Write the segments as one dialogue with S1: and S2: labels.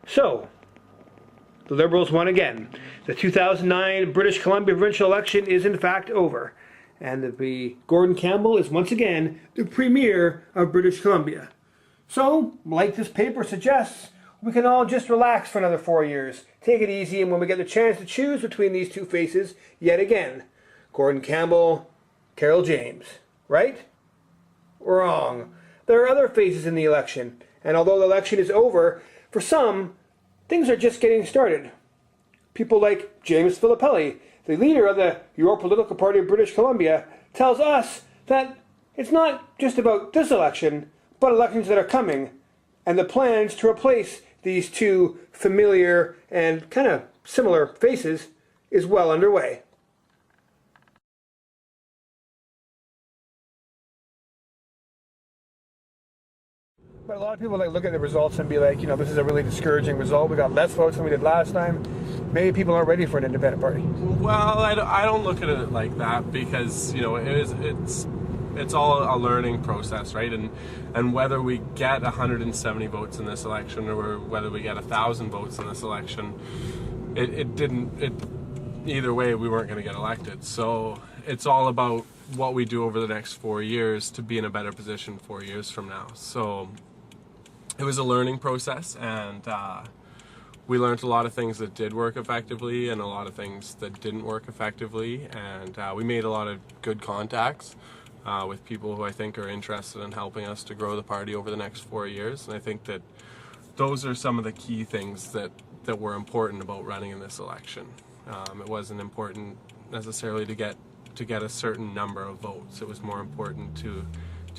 S1: So, the Liberals won again. The 2009 British Columbia provincial election is in fact over. And Gordon Campbell is once again the Premier of British Columbia. So, like this paper suggests, we can all just relax for another 4 years. Take it easy, and when we get the chance to choose between these two faces, yet again, Gordon Campbell, Carol James. Right? Wrong. There are other phases in the election, and although the election is over, for some, things are just getting started. People like James Filippelli, the leader of the Your Political Party of British Columbia, tells us that it's not just about this election, but elections that are coming, and the plans to replace these two familiar and kind of similar faces is well underway. But a lot of people look at the results and be like, this is a really discouraging result. We got less votes than we did last time. Maybe people aren't ready for an independent party.
S2: Well, I don't look at it like that because it's all a learning process, right? And whether we get 170 votes in this election or whether we get 1,000 votes in this election, either way we weren't going to get elected. So it's all about what we do over the next 4 years to be in a better position 4 years from now. So it was a learning process, and we learned a lot of things that did work effectively and a lot of things that didn't work effectively, and we made a lot of good contacts with people who I think are interested in helping us to grow the party over the next 4 years. And I think that those are some of the key things that were important about running in this election. It wasn't important necessarily to get a certain number of votes. It was more important to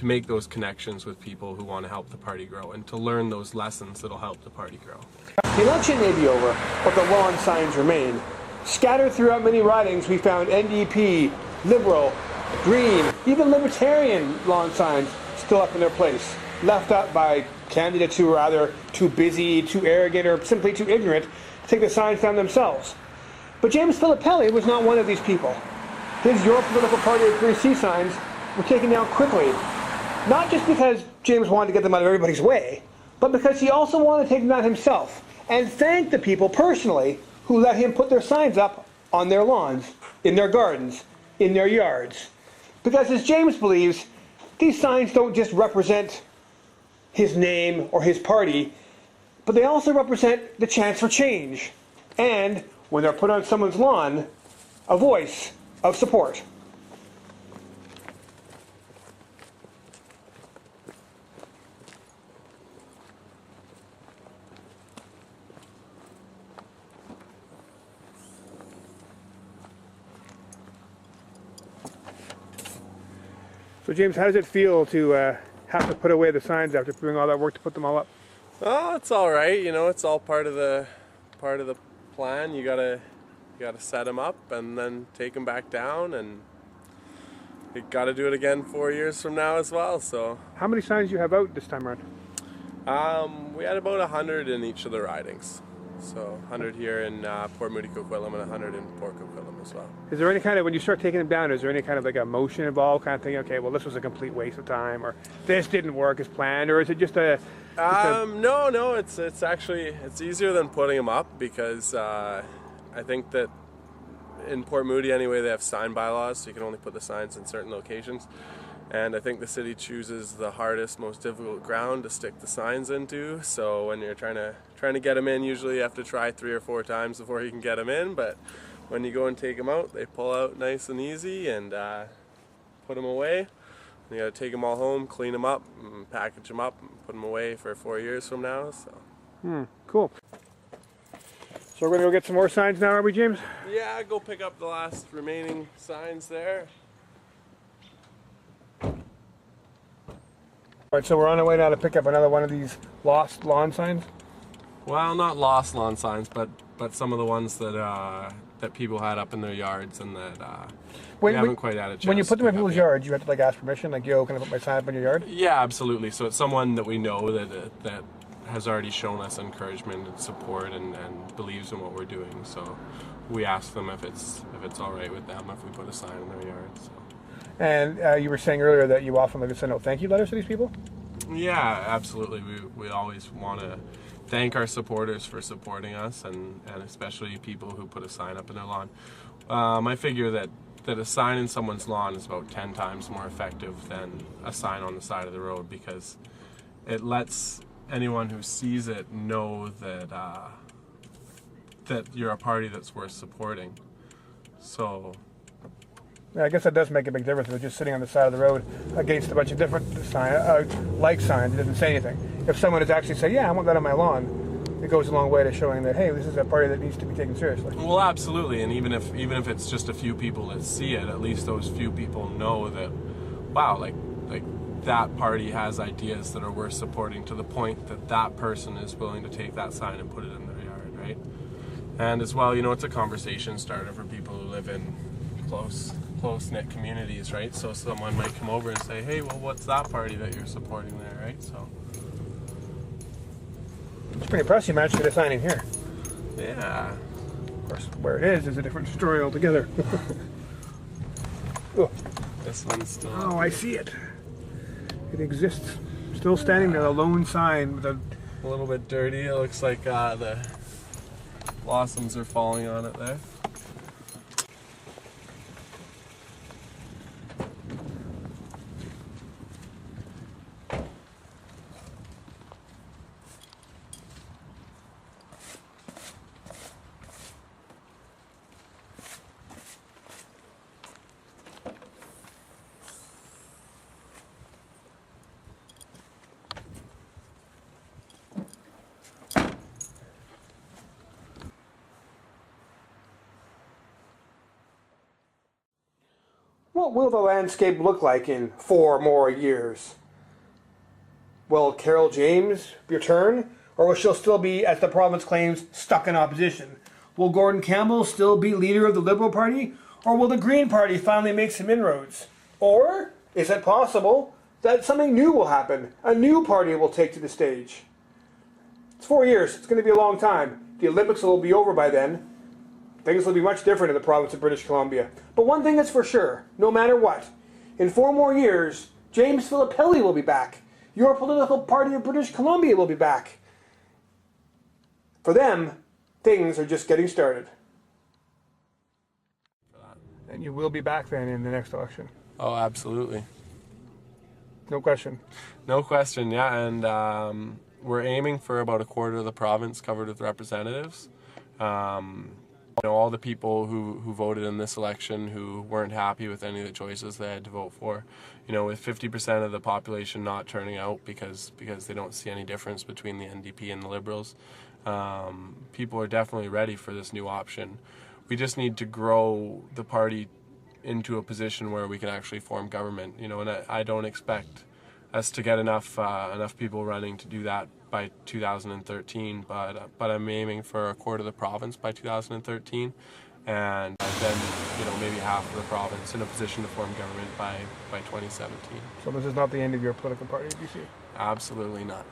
S2: make those connections with people who want to help the party grow and to learn those lessons that'll help the party grow.
S1: The election may be over, but the lawn signs remain. Scattered throughout many ridings, we found NDP, Liberal, Green, even Libertarian lawn signs still up in their place, left up by candidates who are either too busy, too arrogant, or simply too ignorant to take the signs down themselves. But James Filippelli was not one of these people. His Your Political Party of 3C signs were taken down quickly, not just because James wanted to get them out of everybody's way, but because he also wanted to take them down himself and thank the people personally who let him put their signs up on their lawns, in their gardens, in their yards. Because as James believes, these signs don't just represent his name or his party, but they also represent the chance for change. And, when they're put on someone's lawn, a voice of support. So James, how does it feel to have to put away the signs after doing all that work to put them all up?
S2: Oh, it's all right. It's all part of the plan. You gotta set them up and then take them back down, and you gotta do it again 4 years from now as well. So
S1: how many signs do you have out this time around?
S2: We had about 100 in each of the ridings. So 100 here in Port Moody Coquitlam and 100 in Port Coquitlam as well.
S1: Is there any kind of, when you start taking them down, is there any kind of emotion involved, kind of thinking, okay, well, this was a complete waste of time, or this didn't work as planned, or is it just a...
S2: No, it's actually, it's easier than putting them up because I think that in Port Moody anyway, they have sign bylaws, so you can only put the signs in certain locations. And I think the city chooses the hardest, most difficult ground to stick the signs into. So when you're trying to get them in, usually you have to try 3 or 4 times before you can get them in. But when you go and take them out, they pull out nice and easy and put them away. You got to take them all home, clean them up, and package them up, and put them away for 4 years from now. So.
S1: Cool. So we're going to go get some more signs now, are we, James?
S2: Yeah, go pick up the last remaining signs there.
S1: All right, so we're on our way now to pick up another one of these lost lawn signs?
S2: Well, not lost lawn signs, but some of the ones that people had up in their yards and that we haven't quite had a chance.
S1: When you put them in people's yards, you have to ask permission, yo, can I put my sign up in your yard?
S2: Yeah, absolutely. So it's someone that we know that has already shown us encouragement and support and believes in what we're doing. So we ask them if it's all right with them if we put a sign in their yard. So.
S1: And you were saying earlier that you often send out thank you letters to these people?
S2: Yeah, absolutely. We always want to thank our supporters for supporting us, and especially people who put a sign up in their lawn. I figure that a sign in someone's lawn is about 10 times more effective than a sign on the side of the road, because it lets anyone who sees it know that that you're a party that's worth supporting. So
S1: Yeah, I guess that does make a big difference. If it's just sitting on the side of the road against a bunch of different like signs, it doesn't say anything. If someone is actually saying, yeah, I want that on my lawn, it goes a long way to showing that, hey, this is a party that needs to be taken seriously.
S2: well, absolutely, and even if it's just a few people that see it, at least those few people know that, wow, like that party has ideas that are worth supporting, to the point that that person is willing to take that sign and put it in their yard, right? And as well, it's a conversation starter for people who live in close-knit communities, right? So someone might come over and say, hey, well, what's that party that you're supporting there, right? So
S1: it's pretty impressive you managed to get a sign in here.
S2: yeah.
S1: Of course, where it is a different story altogether. Oh.
S2: This one's still
S1: Oh, I see it. It exists. Still standing there, a lone sign with a
S2: little bit dirty. It looks like the blossoms are falling on it there.
S1: What will the landscape look like in 4 more years? Will Carol James return, or will she still be, as the province claims, stuck in opposition? Will Gordon Campbell still be leader of the Liberal Party, or will the Green Party finally make some inroads? Or is it possible that something new will happen? A new party will take to the stage? It's 4 years. It's going to be a long time. The Olympics will be over by then. Things will be much different in the province of British Columbia. But one thing is for sure, no matter what, in 4 more years, James Filippelli will be back. Your political party of British Columbia will be back. For them, things are just getting started. And you will be back then in the next election.
S2: Oh, absolutely.
S1: No question.
S2: No question, yeah. And we're aiming for about a quarter of the province covered with representatives. All the people who voted in this election who weren't happy with any of the choices they had to vote for, with 50% of the population not turning out because they don't see any difference between the NDP and the Liberals, people are definitely ready for this new option. We just need to grow the party into a position where we can actually form government, and I don't expect us to get enough people running to do that by 2013, but I'm aiming for a quarter of the province by 2013, and then maybe half of the province in a position to form government by 2017.
S1: So this is not the end of your political party, BC?
S2: Absolutely not.